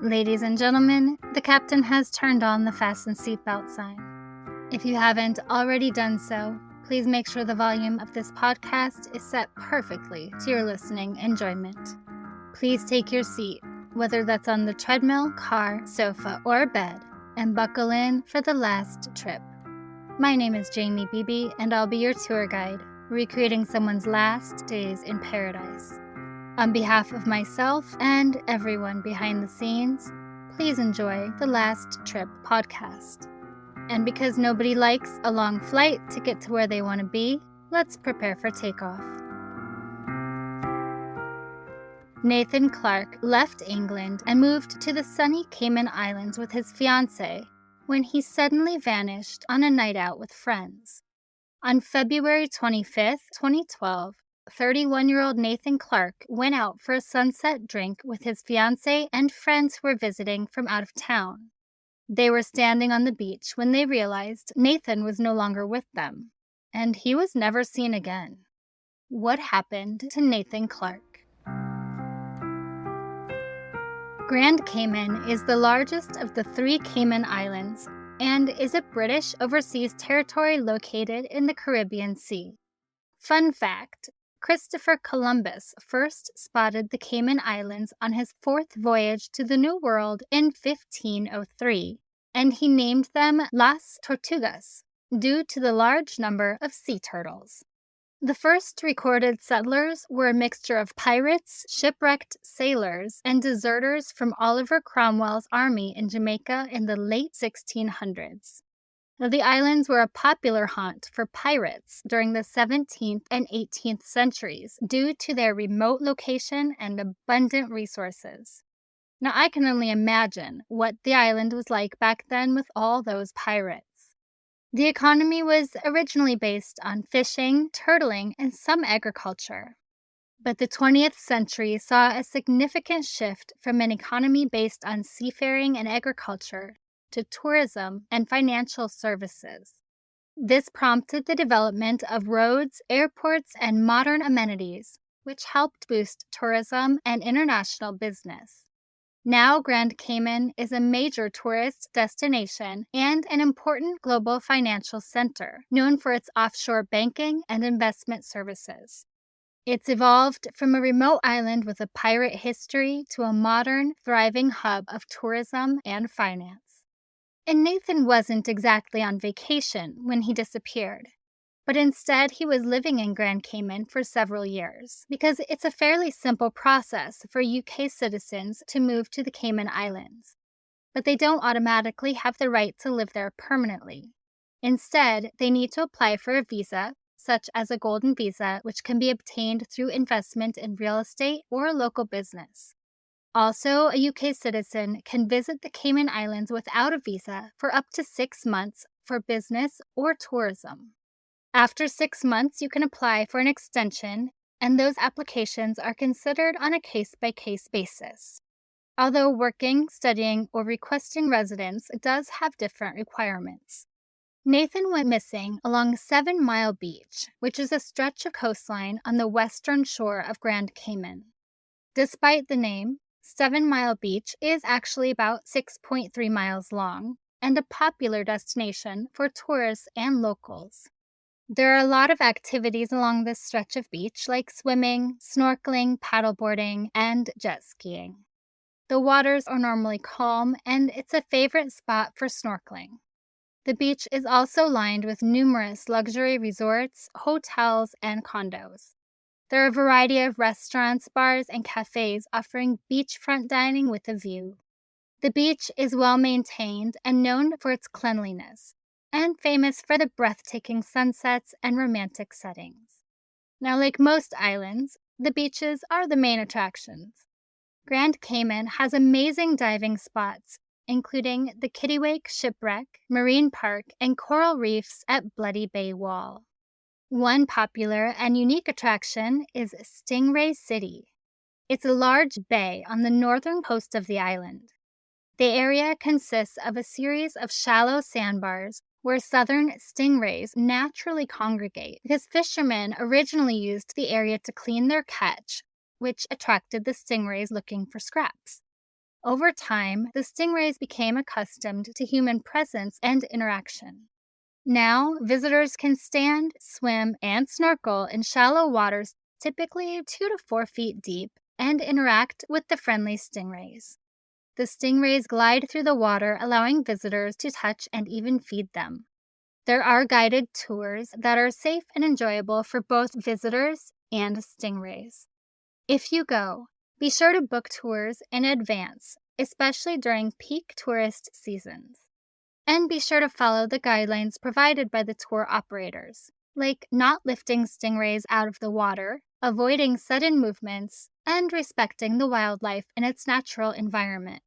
Ladies and gentlemen, the captain has turned on the fasten seatbelt sign. If you haven't already done so, please make sure the volume of this podcast is set perfectly to your listening enjoyment. Please take your seat, whether that's on the treadmill, car, sofa, or bed, and buckle in for the last trip. My name is Jamie Beebe, and I'll be your tour guide, recreating someone's last days in paradise. On behalf of myself and everyone behind the scenes, please enjoy the Last Trip podcast. And because nobody likes a long flight to get to where they want to be, let's prepare for takeoff. Nathan Clarke left England and moved to the sunny Cayman Islands with his fiancée when he suddenly vanished on a night out with friends. On February 25th, 2012, 31-year-old Nathan Clarke went out for a sunset drink with his fiancée and friends who were visiting from out of town. They were standing on the beach when they realized Nathan was no longer with them, and he was never seen again. What happened to Nathan Clarke? Grand Cayman is the largest of the 3 Cayman Islands and is a British overseas territory located in the Caribbean Sea. Fun fact: Christopher Columbus first spotted the Cayman Islands on his 4th voyage to the New World in 1503, and he named them Las Tortugas, due to the large number of sea turtles. The first recorded settlers were a mixture of pirates, shipwrecked sailors, and deserters from Oliver Cromwell's army in Jamaica in the late 1600s. Now, the islands were a popular haunt for pirates during the 17th and 18th centuries due to their remote location and abundant resources. Now, I can only imagine what the island was like back then with all those pirates. The economy was originally based on fishing, turtling, and some agriculture. But the 20th century saw a significant shift from an economy based on seafaring and agriculture to tourism and financial services. This prompted the development of roads, airports, and modern amenities, which helped boost tourism and international business. Now, Grand Cayman is a major tourist destination and an important global financial center, known for its offshore banking and investment services. It's evolved from a remote island with a pirate history to a modern, thriving hub of tourism and finance. And Nathan wasn't exactly on vacation when he disappeared, but instead he was living in Grand Cayman for several years, because it's a fairly simple process for UK citizens to move to the Cayman Islands. But they don't automatically have the right to live there permanently. Instead, they need to apply for a visa, such as a golden visa, which can be obtained through investment in real estate or local business. Also, a UK citizen can visit the Cayman Islands without a visa for up to 6 months for business or tourism. After 6 months, you can apply for an extension, and those applications are considered on a case-by-case basis. Although working, studying, or requesting residence does have different requirements. Nathan went missing along 7 Mile Beach, which is a stretch of coastline on the western shore of Grand Cayman. Despite the name, 7 Mile Beach is actually about 6.3 miles long and a popular destination for tourists and locals. There are a lot of activities along this stretch of beach, like swimming, snorkeling, paddleboarding, and jet skiing. The waters are normally calm, and it's a favorite spot for snorkeling. The beach is also lined with numerous luxury resorts, hotels, and condos. There are a variety of restaurants, bars, and cafes offering beachfront dining with a view. The beach is well maintained and known for its cleanliness, and famous for the breathtaking sunsets and romantic settings. Now, like most islands, the beaches are the main attractions. Grand Cayman has amazing diving spots, including the Kittiwake Shipwreck, Marine Park, and coral reefs at Bloody Bay Wall. One popular and unique attraction is Stingray City. It's a large bay on the northern coast of the island. The area consists of a series of shallow sandbars where southern stingrays naturally congregate because fishermen originally used the area to clean their catch, which attracted the stingrays looking for scraps. Over time, the stingrays became accustomed to human presence and interaction. Now, visitors can stand, swim, and snorkel in shallow waters typically 2 to 4 feet deep and interact with the friendly stingrays. The stingrays glide through the water, allowing visitors to touch and even feed them. There are guided tours that are safe and enjoyable for both visitors and stingrays. If you go, be sure to book tours in advance, especially during peak tourist seasons. And be sure to follow the guidelines provided by the tour operators, like not lifting stingrays out of the water, avoiding sudden movements, and respecting the wildlife in its natural environment.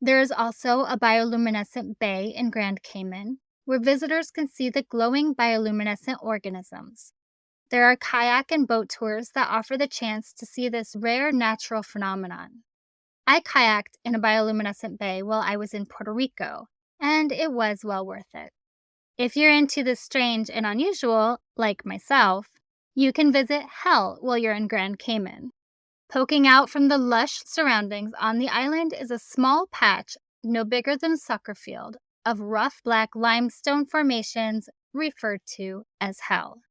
There is also a bioluminescent bay in Grand Cayman, where visitors can see the glowing bioluminescent organisms. There are kayak and boat tours that offer the chance to see this rare natural phenomenon. I kayaked in a bioluminescent bay while I was in Puerto Rico, and it was well worth it. If you're into the strange and unusual, like myself, you can visit hell while you're in Grand Cayman. Poking out from the lush surroundings on the island is a small patch, no bigger than a soccer field, of rough black limestone formations referred to as hell.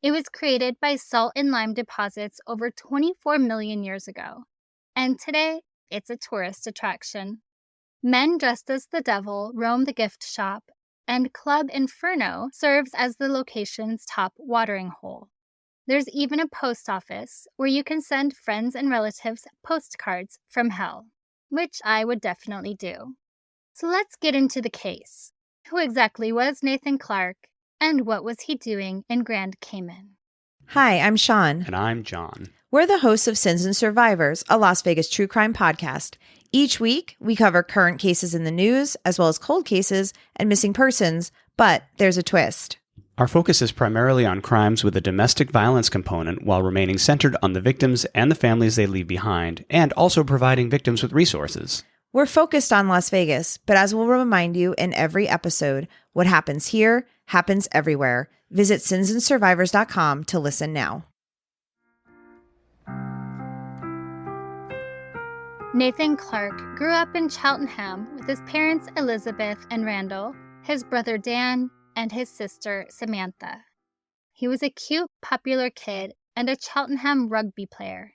It was created by salt and lime deposits over 24 million years ago, and today it's a tourist attraction. Men dressed as the devil roam the gift shop, and Club Inferno serves as the location's top watering hole. There's even a post office where you can send friends and relatives postcards from hell, which I would definitely do. So let's get into the case. Who exactly was Nathan Clarke, and what was he doing in Grand Cayman? Hi, I'm Sean. And I'm John. We're the hosts of Sins and Survivors, a Las Vegas true crime podcast. Each week, we cover current cases in the news, as well as cold cases and missing persons, but there's a twist. Our focus is primarily on crimes with a domestic violence component while remaining centered on the victims and the families they leave behind, and also providing victims with resources. We're focused on Las Vegas, but as we'll remind you in every episode, what happens here happens everywhere. Visit sinsandsurvivors.com to listen now. Nathan Clarke grew up in Cheltenham with his parents Elizabeth and Randall, his brother Dan, and his sister Samantha. He was a cute, popular kid and a Cheltenham rugby player.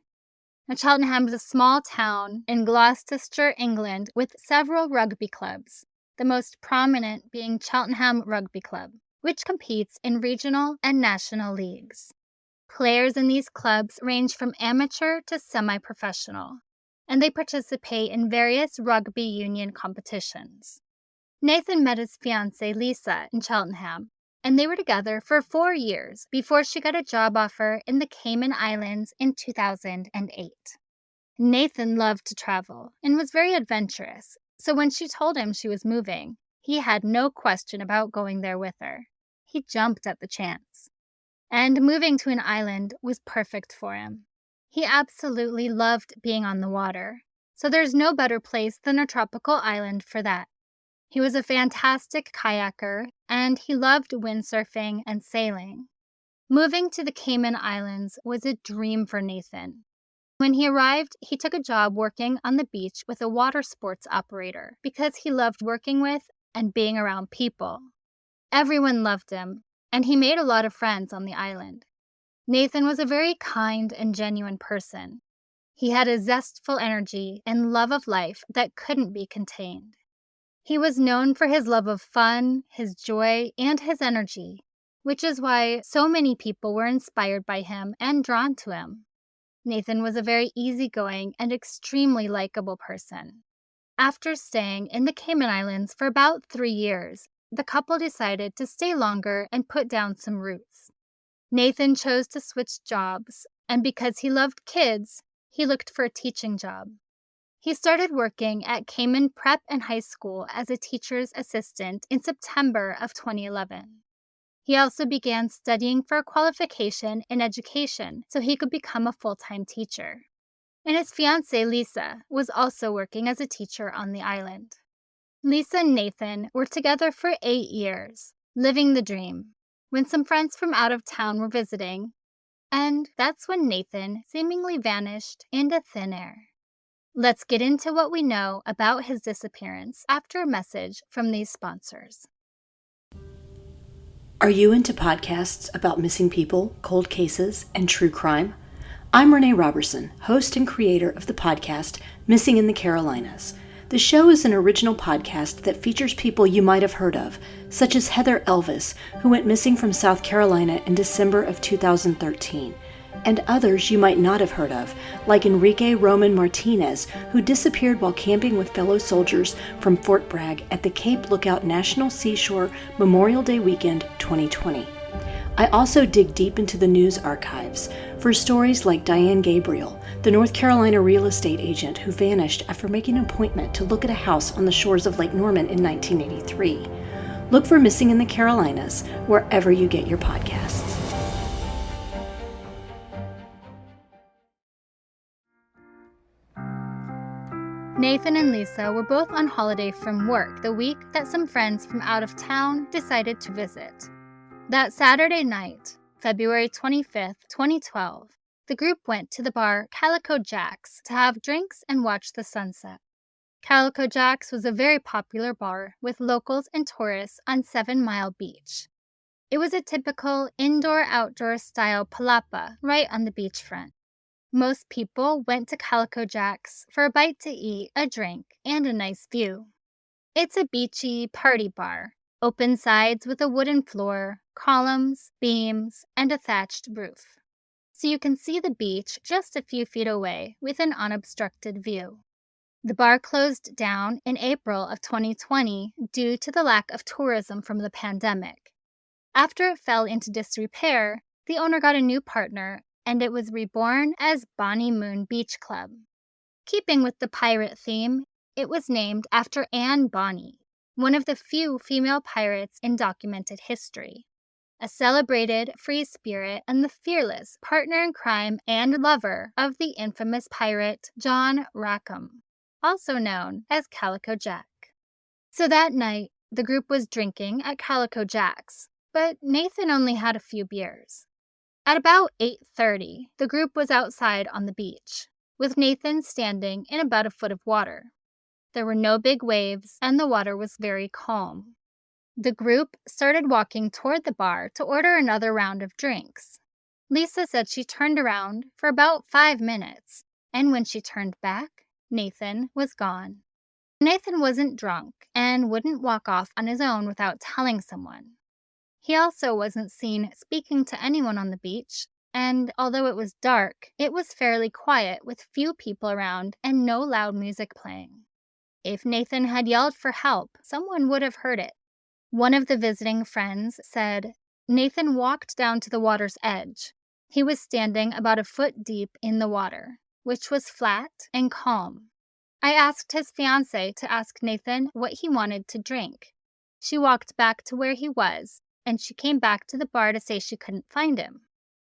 Now, Cheltenham is a small town in Gloucestershire, England, with several rugby clubs, the most prominent being Cheltenham Rugby Club, which competes in regional and national leagues. Players in these clubs range from amateur to semi-professional, and they participate in various rugby union competitions. Nathan met his fiancée Lisa in Cheltenham, and they were together for 4 years before she got a job offer in the Cayman Islands in 2008. Nathan loved to travel and was very adventurous, so when she told him she was moving, he had no question about going there with her. He jumped at the chance. And moving to an island was perfect for him. He absolutely loved being on the water, so there's no better place than a tropical island for that. He was a fantastic kayaker, and he loved windsurfing and sailing. Moving to the Cayman Islands was a dream for Nathan. When he arrived, he took a job working on the beach with a water sports operator because he loved working with and being around people. Everyone loved him, and he made a lot of friends on the island. Nathan was a very kind and genuine person. He had a zestful energy and love of life that couldn't be contained. He was known for his love of fun, his joy, and his energy, which is why so many people were inspired by him and drawn to him. Nathan was a very easygoing and extremely likable person. After staying in the Cayman Islands for about 3 years, the couple decided to stay longer and put down some roots. Nathan chose to switch jobs, and because he loved kids, he looked for a teaching job. He started working at Cayman Prep and High School as a teacher's assistant in September of 2011. He also began studying for a qualification in education so he could become a full-time teacher. And his fiancée, Lisa, was also working as a teacher on the island. Lisa and Nathan were together for 8 years, living the dream, when some friends from out of town were visiting, and that's when Nathan seemingly vanished into thin air. Let's get into what we know about his disappearance after a message from these sponsors. Are you into podcasts about missing people, cold cases, and true crime? I'm Renee Robertson, host and creator of the podcast Missing in the Carolinas. The show is an original podcast that features people you might have heard of, such as Heather Elvis, who went missing from South Carolina in December of 2013, and others you might not have heard of, like Enrique Roman Martinez, who disappeared while camping with fellow soldiers from Fort Bragg at the Cape Lookout National Seashore Memorial Day weekend 2020. I also dig deep into the news archives for stories like Diane Gabriel, the North Carolina real estate agent who vanished after making an appointment to look at a house on the shores of Lake Norman in 1983. Look for Missing in the Carolinas wherever you get your podcasts. Nathan and Lisa were both on holiday from work the week that some friends from out of town decided to visit. That Saturday night, February 25th, 2012, the group went to the bar Calico Jack's to have drinks and watch the sunset. Calico Jack's was a very popular bar with locals and tourists on 7 Mile Beach. It was a typical indoor-outdoor style palapa right on the beachfront. Most people went to Calico Jack's for a bite to eat, a drink, and a nice view. It's a beachy party bar, open sides with a wooden floor, columns, beams, and a thatched roof. So you can see the beach just a few feet away with an unobstructed view. The bar closed down in April of 2020 due to the lack of tourism from the pandemic. After it fell into disrepair, the owner got a new partner, and it was reborn as Bonnie Moon Beach Club. Keeping with the pirate theme, it was named after Anne Bonny, one of the few female pirates in documented history, a celebrated free spirit and the fearless partner in crime and lover of the infamous pirate John Rackham, also known as Calico Jack. So that night, the group was drinking at Calico Jack's, but Nathan only had a few beers. At about 8:30, the group was outside on the beach, with Nathan standing in about a foot of water. There were no big waves, and the water was very calm. The group started walking toward the bar to order another round of drinks. Lisa said she turned around for about 5 minutes, and when she turned back, Nathan was gone. Nathan wasn't drunk and wouldn't walk off on his own without telling someone. He also wasn't seen speaking to anyone on the beach, and although it was dark, it was fairly quiet with few people around and no loud music playing. If Nathan had yelled for help, someone would have heard it. One of the visiting friends said, Nathan walked down to the water's edge. He was standing about a foot deep in the water, which was flat and calm. I asked his fiancée to ask Nathan what he wanted to drink. She walked back to where he was, and she came back to the bar to say she couldn't find him.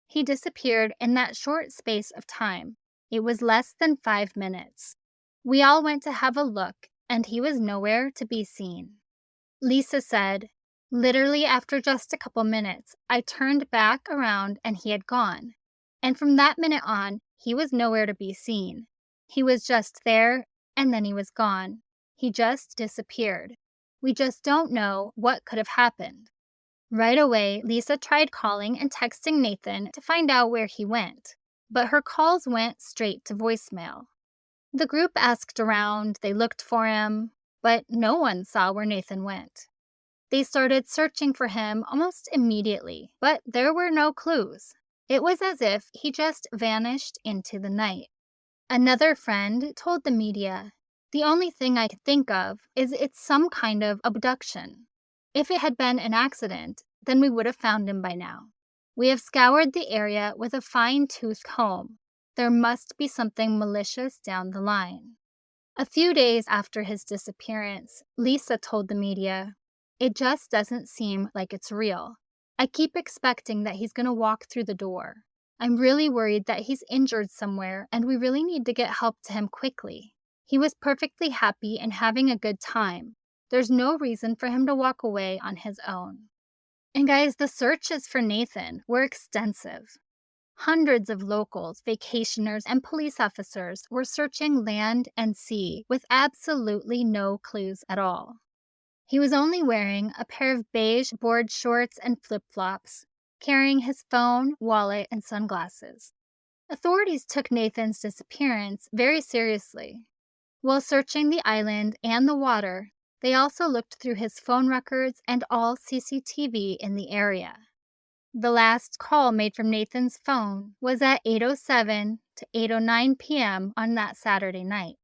He disappeared in that short space of time. It was less than 5 minutes. We all went to have a look, and he was nowhere to be seen. Lisa said, literally after just a couple minutes, I turned back around and he had gone. And from that minute on, he was nowhere to be seen. He was just there, and then he was gone. He just disappeared. We just don't know what could have happened. Right away, Lisa tried calling and texting Nathan to find out where he went, but her calls went straight to voicemail. The group asked around, they looked for him, but no one saw where Nathan went. They started searching for him almost immediately, but there were no clues. It was as if he just vanished into the night. Another friend told the media, the only thing I could think of is it's some kind of abduction. If it had been an accident, then we would have found him by now. We have scoured the area with a fine-tooth comb. There must be something malicious down the line. A few days after his disappearance, Lisa told the media, it just doesn't seem like it's real. I keep expecting that he's going to walk through the door. I'm really worried that he's injured somewhere and we really need to get help to him quickly. He was perfectly happy and having a good time. There's no reason for him to walk away on his own. And guys, the searches for Nathan were extensive. Hundreds of locals, vacationers, and police officers were searching land and sea with absolutely no clues at all. He was only wearing a pair of beige board shorts and flip-flops, carrying his phone, wallet, and sunglasses. Authorities took Nathan's disappearance very seriously. While searching the island and the water, they also looked through his phone records and all CCTV in the area. The last call made from Nathan's phone was at 8:07 to 8:09 p.m. on that Saturday night.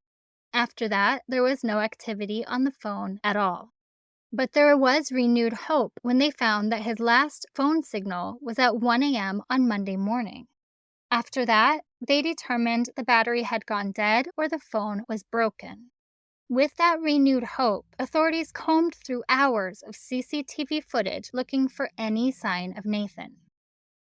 After that, there was no activity on the phone at all. But there was renewed hope when they found that his last phone signal was at 1 a.m. on Monday morning. After that, they determined the battery had gone dead or the phone was broken. With that renewed hope, authorities combed through hours of CCTV footage looking for any sign of Nathan.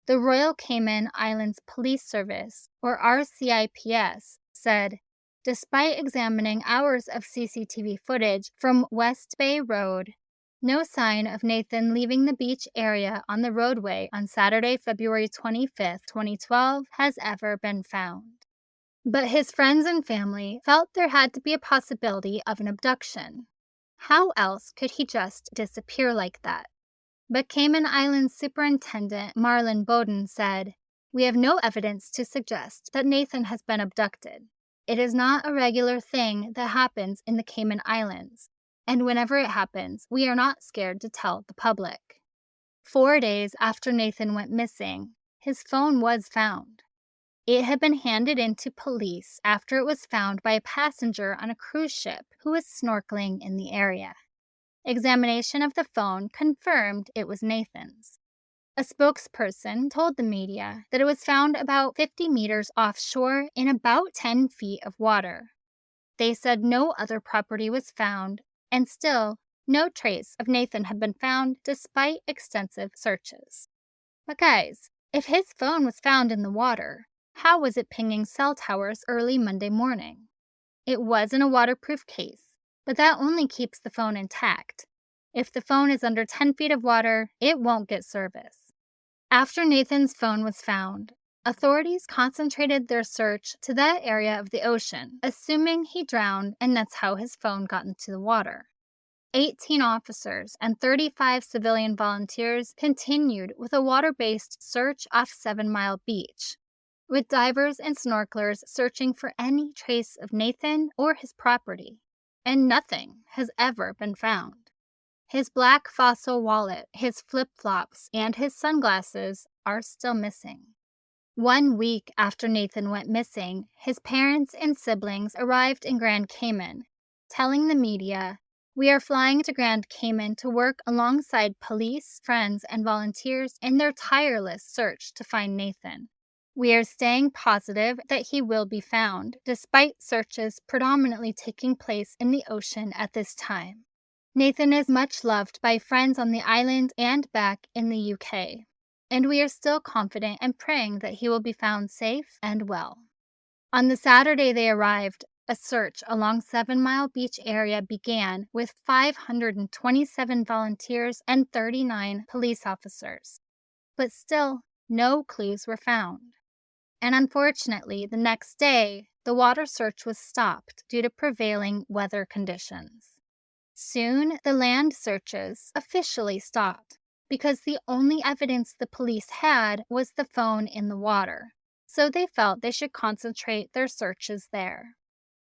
The Royal Cayman Islands Police Service, or RCIPS, said, despite examining hours of CCTV footage from West Bay Road, no sign of Nathan leaving the beach area on the roadway on Saturday, February 25, 2012, has ever been found. But his friends and family felt there had to be a possibility of an abduction. How else could he just disappear like that? But Cayman Islands Superintendent Marlon Bowden said, "We have no evidence to suggest that Nathan has been abducted. It is not a regular thing that happens in the Cayman Islands, and whenever it happens, we are not scared to tell the public." 4 days after Nathan went missing, his phone was found. It had been handed in to police after it was found by a passenger on a cruise ship who was snorkeling in the area. Examination of the phone confirmed it was Nathan's. A spokesperson told the media that it was found about 50 meters offshore in about 10 feet of water. They said no other property was found, and still, no trace of Nathan had been found despite extensive searches. But guys, if his phone was found in the water, how was it pinging cell towers early Monday morning? It was in a waterproof case, but that only keeps the phone intact. If the phone is under 10 feet of water, it won't get service. After Nathan's phone was found, authorities concentrated their search to that area of the ocean, assuming he drowned and that's how his phone got into the water. 18 officers and 35 civilian volunteers continued with a water-based search off 7 Mile Beach, with divers and snorkelers searching for any trace of Nathan or his property, and nothing has ever been found. His black fossil wallet, his flip-flops, and his sunglasses are still missing. 1 week after Nathan went missing, his parents and siblings arrived in Grand Cayman, telling the media, "We are flying to Grand Cayman to work alongside police, friends, and volunteers in their tireless search to find Nathan. We are staying positive that he will be found, despite searches predominantly taking place in the ocean at this time. Nathan is much loved by friends on the island and back in the UK, and we are still confident and praying that he will be found safe and well." On the Saturday they arrived, a search along 7 Mile Beach area began with 527 volunteers and 39 police officers. But still, no clues were found. And unfortunately, the next day, the water search was stopped due to prevailing weather conditions. Soon, the land searches officially stopped because the only evidence the police had was the phone in the water, so they felt they should concentrate their searches there.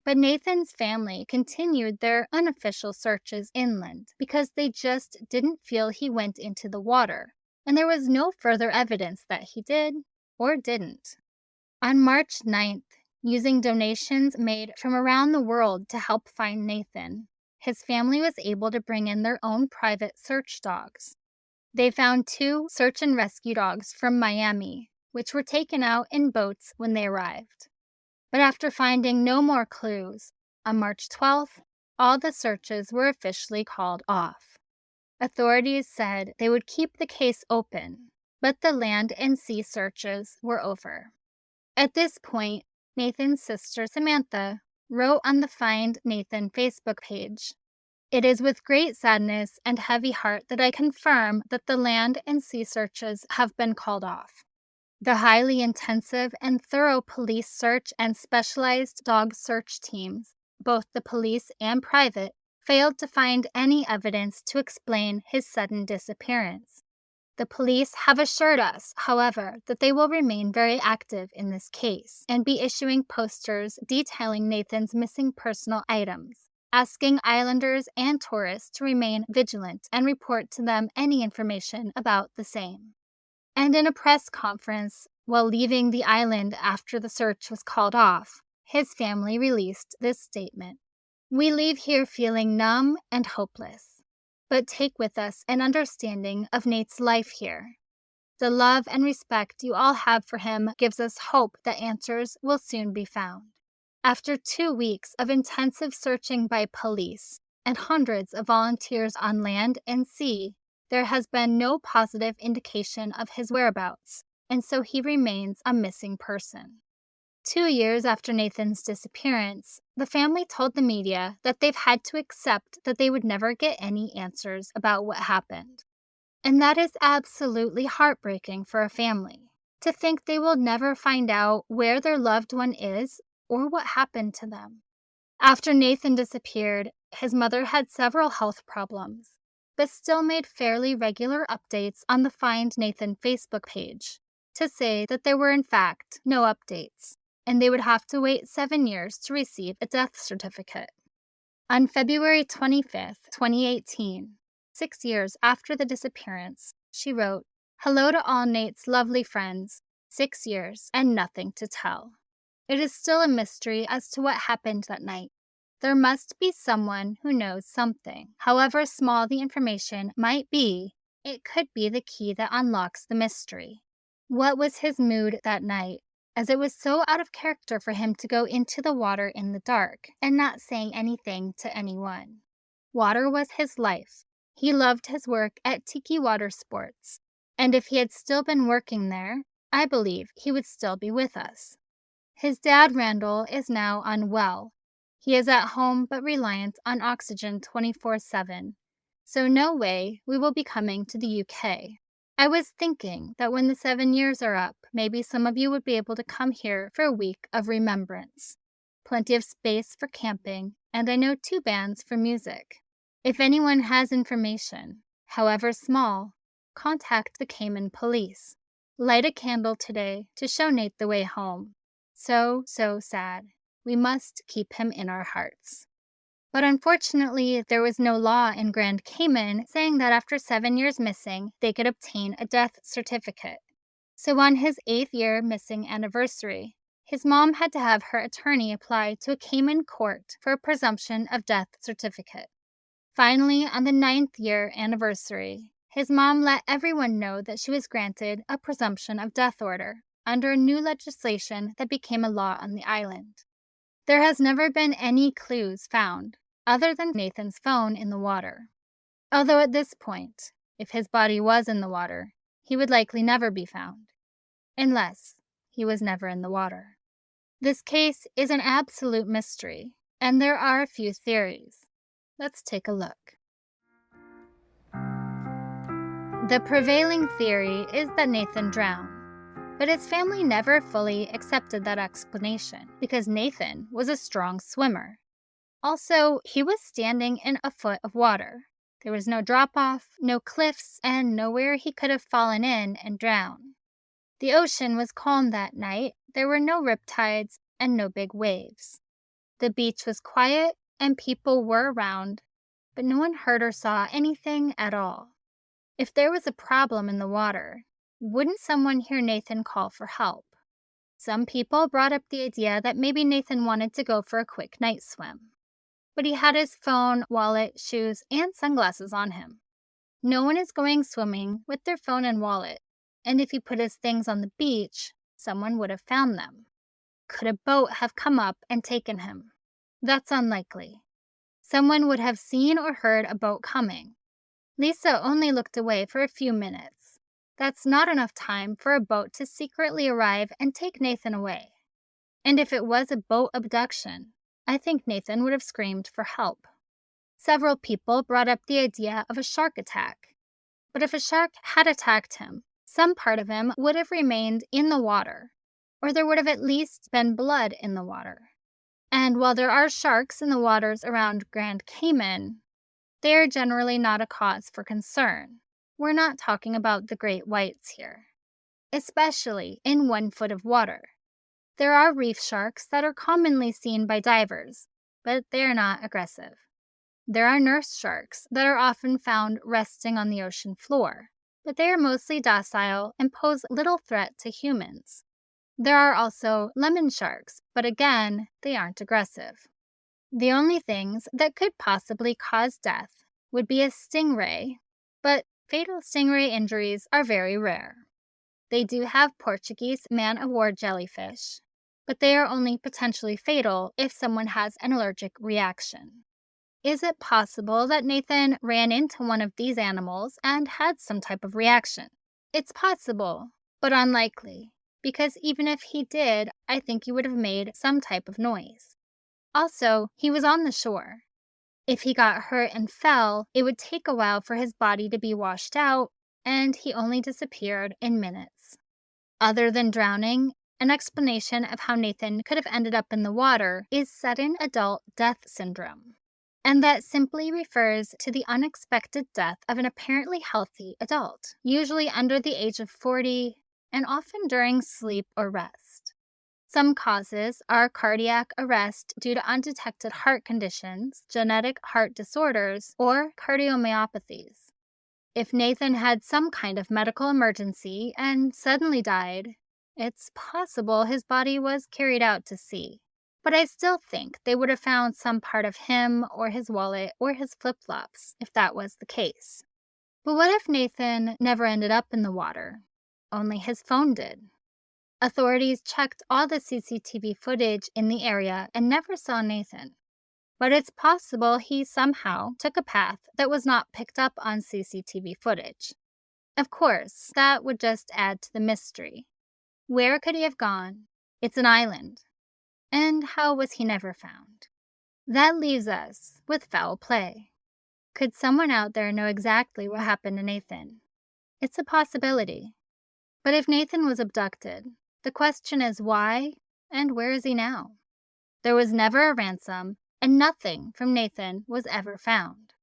But Nathan's family continued their unofficial searches inland because they just didn't feel he went into the water, and there was no further evidence that he did or didn't. On March 9th, using donations made from around the world to help find Nathan, his family was able to bring in their own private search dogs. They found 2 search and rescue dogs from Miami, which were taken out in boats when they arrived. But after finding no more clues, on March 12th, all the searches were officially called off. Authorities said they would keep the case open, but the land and sea searches were over. At this point, Nathan's sister Samantha wrote on the Find Nathan Facebook page, "It is with great sadness and heavy heart that I confirm that the land and sea searches have been called off. The highly intensive and thorough police search and specialized dog search teams, both the police and private, failed to find any evidence to explain his sudden disappearance. The police have assured us, however, that they will remain very active in this case and be issuing posters detailing Nathan's missing personal items, asking islanders and tourists to remain vigilant and report to them any information about the same. And in a press conference, while leaving the island after the search was called off, his family released this statement: "We leave here feeling numb and hopeless, but take with us an understanding of Nate's life here. The love and respect you all have for him gives us hope that answers will soon be found." After 2 weeks of intensive searching by police and hundreds of volunteers on land and sea, there has been no positive indication of his whereabouts, and so he remains a missing person. 2 years after Nathan's disappearance, the family told the media that they've had to accept that they would never get any answers about what happened. And that is absolutely heartbreaking for a family, to think they will never find out where their loved one is or what happened to them. After Nathan disappeared, his mother had several health problems, but still made fairly regular updates on the Find Nathan Facebook page to say that there were in fact no updates, and they would have to wait 7 years to receive a death certificate. On February 25th, 2018, 6 years after the disappearance, she wrote, "Hello to all Nate's lovely friends, 6 years and nothing to tell. It is still a mystery as to what happened that night. There must be someone who knows something. However small the information might be, it could be the key that unlocks the mystery. What was his mood that night, as it was so out of character for him to go into the water in the dark and not saying anything to anyone? Water was his life. He loved his work at Tiki Water Sports, and if he had still been working there, I believe he would still be with us. His dad, Randall, is now unwell. He is at home but reliant on oxygen 24/7, so no way we will be coming to the UK. I was thinking that when the 7 years are up, maybe some of you would be able to come here for a week of remembrance. Plenty of space for camping, and I know 2 bands for music. If anyone has information, however small, contact the Cayman police. Light a candle today to show Nate the way home. So sad. We must keep him in our hearts." But unfortunately, there was no law in Grand Cayman saying that after 7 years missing, they could obtain a death certificate. So on his 8th year missing anniversary, his mom had to have her attorney apply to a Cayman court for a presumption of death certificate. Finally, on the 9th year anniversary, his mom let everyone know that she was granted a presumption of death order under a new legislation that became a law on the island. There has never been any clues found, other than Nathan's phone in the water. Although at this point, if his body was in the water, he would likely never be found, unless he was never in the water. This case is an absolute mystery, and there are a few theories. Let's take a look. The prevailing theory is that Nathan drowned. But his family never fully accepted that explanation because Nathan was a strong swimmer. Also, he was standing in a foot of water. There was no drop-off, no cliffs, and nowhere he could have fallen in and drowned. The ocean was calm that night. There were no riptides and no big waves. The beach was quiet and people were around, but no one heard or saw anything at all. If there was a problem in the water, wouldn't someone hear Nathan call for help? Some people brought up the idea that maybe Nathan wanted to go for a quick night swim. But he had his phone, wallet, shoes, and sunglasses on him. No one is going swimming with their phone and wallet, and if he put his things on the beach, someone would have found them. Could a boat have come up and taken him? That's unlikely. Someone would have seen or heard a boat coming. Lisa only looked away for a few minutes. That's not enough time for a boat to secretly arrive and take Nathan away. And if it was a boat abduction, I think Nathan would have screamed for help. Several people brought up the idea of a shark attack. But if a shark had attacked him, some part of him would have remained in the water, or there would have at least been blood in the water. And while there are sharks in the waters around Grand Cayman, they are generally not a cause for concern. We're not talking about the great whites here, especially in 1 foot of water. There are reef sharks that are commonly seen by divers, but they are not aggressive. There are nurse sharks that are often found resting on the ocean floor, but they are mostly docile and pose little threat to humans. There are also lemon sharks, but again, they aren't aggressive. The only things that could possibly cause death would be a stingray, but fatal stingray injuries are very rare. They do have Portuguese man-o'-war jellyfish, but they are only potentially fatal if someone has an allergic reaction. Is it possible that Nathan ran into one of these animals and had some type of reaction? It's possible, but unlikely, because even if he did, I think he would have made some type of noise. Also, he was on the shore. If he got hurt and fell, it would take a while for his body to be washed out, and he only disappeared in minutes. Other than drowning, an explanation of how Nathan could have ended up in the water is sudden adult death syndrome. And that simply refers to the unexpected death of an apparently healthy adult, usually under the age of 40, and often during sleep or rest. Some causes are cardiac arrest due to undetected heart conditions, genetic heart disorders, or cardiomyopathies. If Nathan had some kind of medical emergency and suddenly died, it's possible his body was carried out to sea. But I still think they would have found some part of him or his wallet or his flip-flops if that was the case. But what if Nathan never ended up in the water? Only his phone did. Authorities checked all the CCTV footage in the area and never saw Nathan. But it's possible he somehow took a path that was not picked up on CCTV footage. Of course, that would just add to the mystery. Where could he have gone? It's an island. And how was he never found? That leaves us with foul play. Could someone out there know exactly what happened to Nathan? It's a possibility. But if Nathan was abducted, the question is why and where is he now? There was never a ransom, and nothing from Nathan was ever found.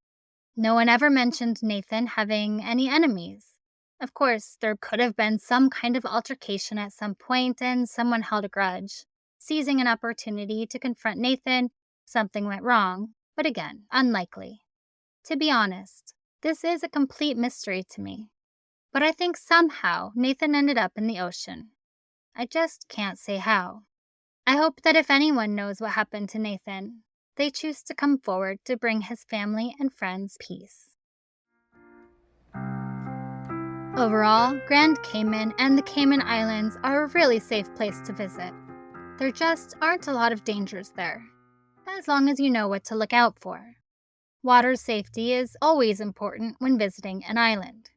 No one ever mentioned Nathan having any enemies. Of course, there could have been some kind of altercation at some point and someone held a grudge, seizing an opportunity to confront Nathan. Something went wrong, but again, unlikely. To be honest, this is a complete mystery to me. But I think somehow Nathan ended up in the ocean. I just can't say how. I hope that if anyone knows what happened to Nathan, they choose to come forward to bring his family and friends peace. Overall, Grand Cayman and the Cayman Islands are a really safe place to visit. There just aren't a lot of dangers there, as long as you know what to look out for. Water safety is always important when visiting an island.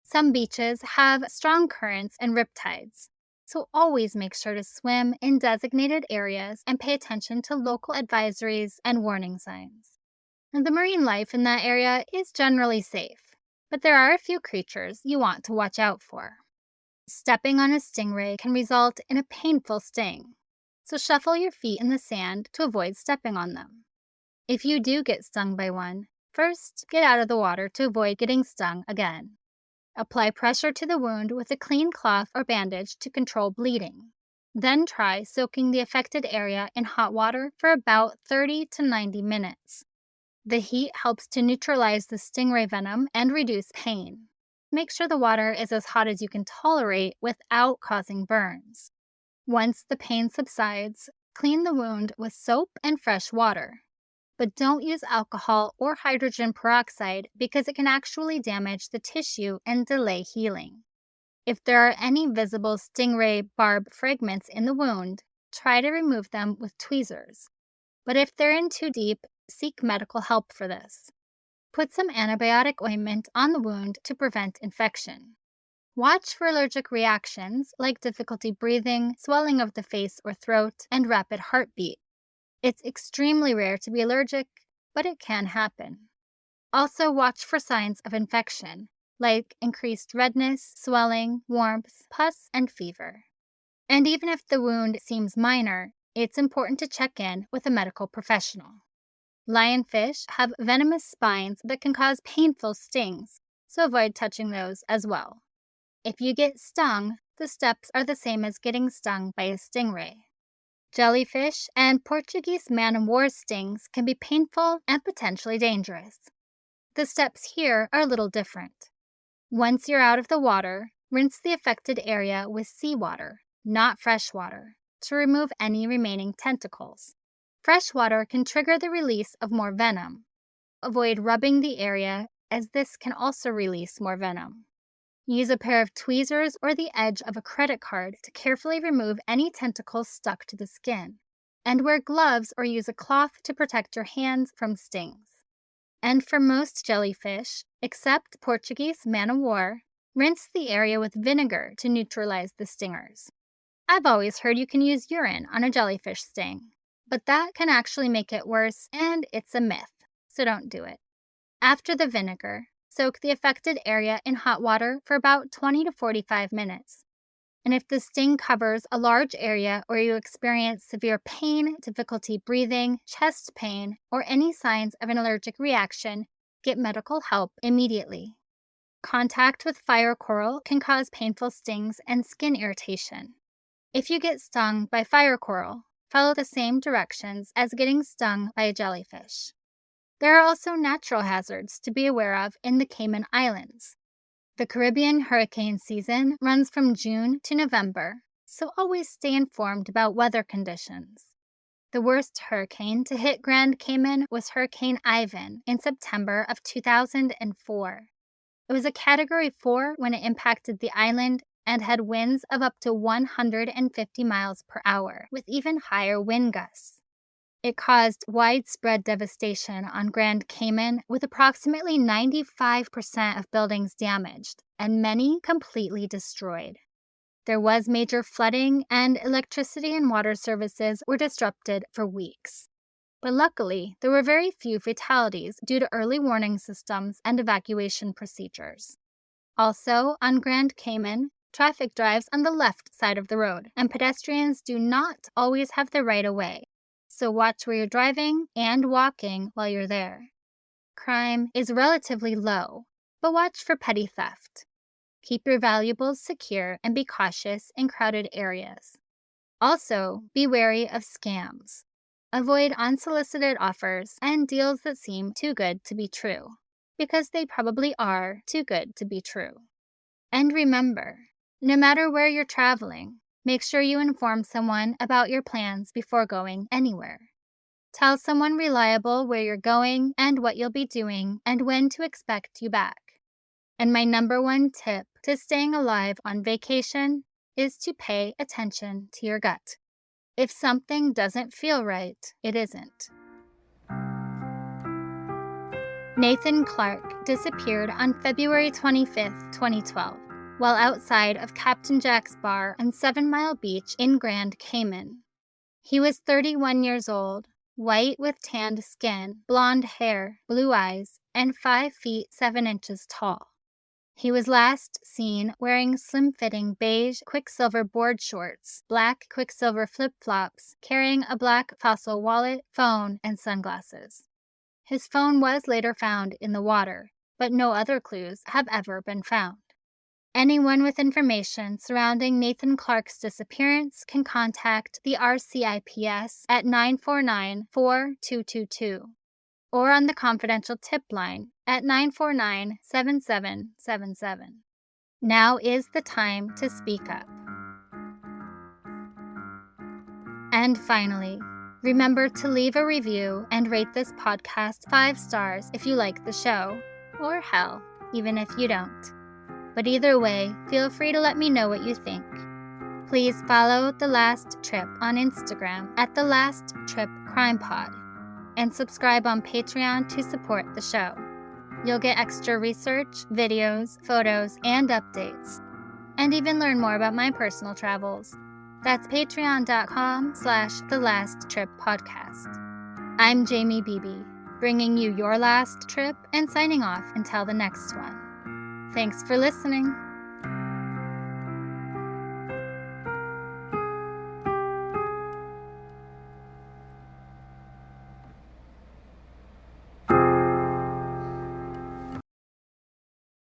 Some beaches have strong currents and riptides, so always make sure to swim in designated areas and pay attention to local advisories and warning signs. And the marine life in that area is generally safe, but there are a few creatures you want to watch out for. Stepping on a stingray can result in a painful sting, so shuffle your feet in the sand to avoid stepping on them. If you do get stung by one, first get out of the water to avoid getting stung again. Apply pressure to the wound with a clean cloth or bandage to control bleeding. Then try soaking the affected area in hot water for about 30 to 90 minutes. The heat helps to neutralize the stingray venom and reduce pain. Make sure the water is as hot as you can tolerate without causing burns. Once the pain subsides, clean the wound with soap and fresh water. But don't use alcohol or hydrogen peroxide because it can actually damage the tissue and delay healing. If there are any visible stingray barb fragments in the wound, try to remove them with tweezers. But if they're in too deep, seek medical help for this. Put some antibiotic ointment on the wound to prevent infection. Watch for allergic reactions like difficulty breathing, swelling of the face or throat, and rapid heartbeat. It's extremely rare to be allergic, but it can happen. Also watch for signs of infection, like increased redness, swelling, warmth, pus, and fever. And even if the wound seems minor, it's important to check in with a medical professional. Lionfish have venomous spines that can cause painful stings, so avoid touching those as well. If you get stung, the steps are the same as getting stung by a stingray. Jellyfish and Portuguese man-o'-war stings can be painful and potentially dangerous. The steps here are a little different. Once you're out of the water, rinse the affected area with seawater, not fresh water, to remove any remaining tentacles. Fresh water can trigger the release of more venom. Avoid rubbing the area, as this can also release more venom. Use a pair of tweezers or the edge of a credit card to carefully remove any tentacles stuck to the skin. And wear gloves or use a cloth to protect your hands from stings. And for most jellyfish, except Portuguese man-o'-war, rinse the area with vinegar to neutralize the stingers. I've always heard you can use urine on a jellyfish sting, but that can actually make it worse, and it's a myth, so don't do it. After the vinegar, soak the affected area in hot water for about 20 to 45 minutes. And if the sting covers a large area or you experience severe pain, difficulty breathing, chest pain, or any signs of an allergic reaction, get medical help immediately. Contact with fire coral can cause painful stings and skin irritation. If you get stung by fire coral, follow the same directions as getting stung by a jellyfish. There are also natural hazards to be aware of in the Cayman Islands. The Caribbean hurricane season runs from June to November, so always stay informed about weather conditions. The worst hurricane to hit Grand Cayman was Hurricane Ivan in September of 2004. It was a Category 4 when it impacted the island and had winds of up to 150 miles per hour, with even higher wind gusts. It caused widespread devastation on Grand Cayman, with approximately 95% of buildings damaged and many completely destroyed. There was major flooding, and electricity and water services were disrupted for weeks. But luckily, there were very few fatalities due to early warning systems and evacuation procedures. Also, on Grand Cayman, traffic drives on the left side of the road, and pedestrians do not always have the right of way. So watch where you're driving and walking while you're there. Crime is relatively low, but watch for petty theft. Keep your valuables secure and be cautious in crowded areas. Also, be wary of scams. Avoid unsolicited offers and deals that seem too good to be true, because they probably are too good to be true. And remember, no matter where you're traveling, make sure you inform someone about your plans before going anywhere. Tell someone reliable where you're going and what you'll be doing and when to expect you back. And my number one tip to staying alive on vacation is to pay attention to your gut. If something doesn't feel right, it isn't. Nathan Clarke disappeared on February 25, 2012. While outside of Captain Jack's bar on 7 Mile Beach in Grand Cayman. He was 31 years old, white with tanned skin, blonde hair, blue eyes, and 5 feet 7 inches tall. He was last seen wearing slim-fitting beige Quicksilver board shorts, black Quicksilver flip-flops, carrying a black Fossil wallet, phone, and sunglasses. His phone was later found in the water, but no other clues have ever been found. Anyone with information surrounding Nathan Clarke's disappearance can contact the RCIPS at 949-4222 or on the confidential tip line at 949-7777. Now is the time to speak up. And finally, remember to leave a review and rate this podcast 5 stars if you like the show, or hell, even if you don't. But either way, feel free to let me know what you think. Please follow The Last Trip on Instagram at The Last Trip Crime Pod, and subscribe on Patreon to support the show. You'll get extra research, videos, photos, and updates, and even learn more about my personal travels. That's patreon.com/thelasttrippodcast. I'm Jamie Beebe, bringing you your last trip and signing off until the next one. Thanks for listening.